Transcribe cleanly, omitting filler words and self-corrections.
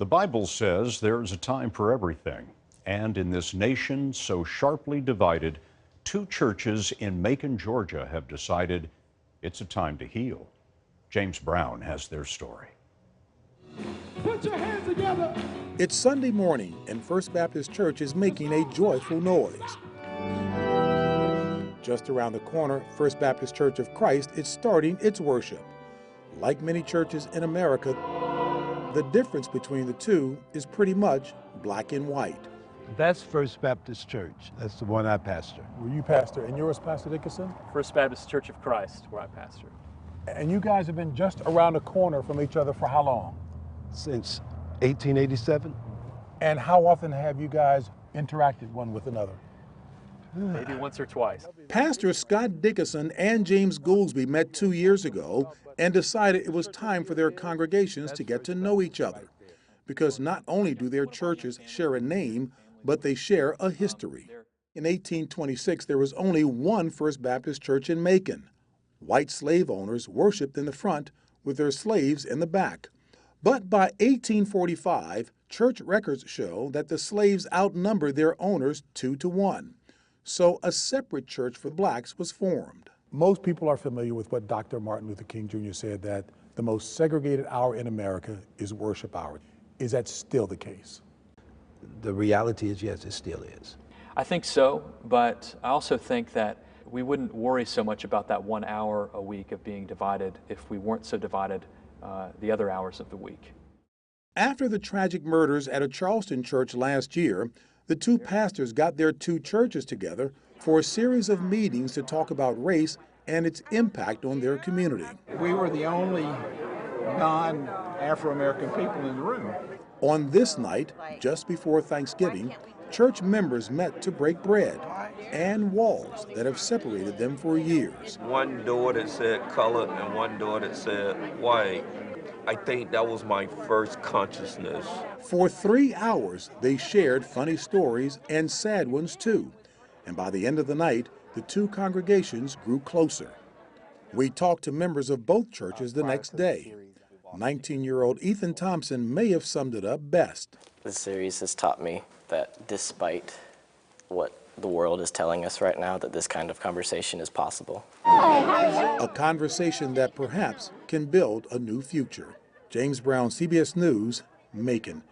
The Bible says there is a time for everything. And in this nation so sharply divided, two churches in Macon, Georgia have decided it's a time to heal. James Brown has their story. Put your hands together. It's Sunday morning, and First Baptist Church is making a joyful noise. Just around the corner, First Baptist Church of Christ is starting its worship. Like many churches in America, the difference between the two is pretty much black and white. That's First Baptist Church. That's the one I pastor. Were you pastor, and yours, Pastor Dickerson? First Baptist Church of Christ, where I pastor. And you guys have been just around the corner from each other for how long? Since 1887. And how often have you guys interacted one with another? Maybe once or twice. Pastor Scott Dickerson and James Goolsby met 2 years ago and decided it was time for their congregations to get to know each other. Because not only do their churches share a name, but they share a history. In 1826, there was only one First Baptist Church in Macon. White slave owners worshiped in the front with their slaves in the back. But by 1845, church records show that the slaves outnumbered their owners 2-to-1. So a separate church for blacks was formed. Most people are familiar with what Dr. Martin Luther King Jr. said, that the most segregated hour in America is worship hour. Is that still the case? The reality is, yes, it still is. I think so, but I also think that we wouldn't worry so much about that 1 hour a week of being divided if we weren't so divided the other hours of the week. After the tragic murders at a Charleston church last year, the two pastors got their two churches together for a series of meetings to talk about race and its impact on their community. We were the only non-Afro-American people in the room. On this night, just before Thanksgiving, church members met to break bread and walls that have separated them for years. One door that said color and one door that said white. I think that was my first consciousness. For 3 hours, they shared funny stories and sad ones too. And by the end of the night, the two congregations grew closer. We talked to members of both churches the next day. 19-year-old Ethan Thompson may have summed it up best. This series has taught me that despite what the world is telling us right now, that this kind of conversation is possible. A conversation that perhaps can build a new future. James Brown, CBS News, Macon.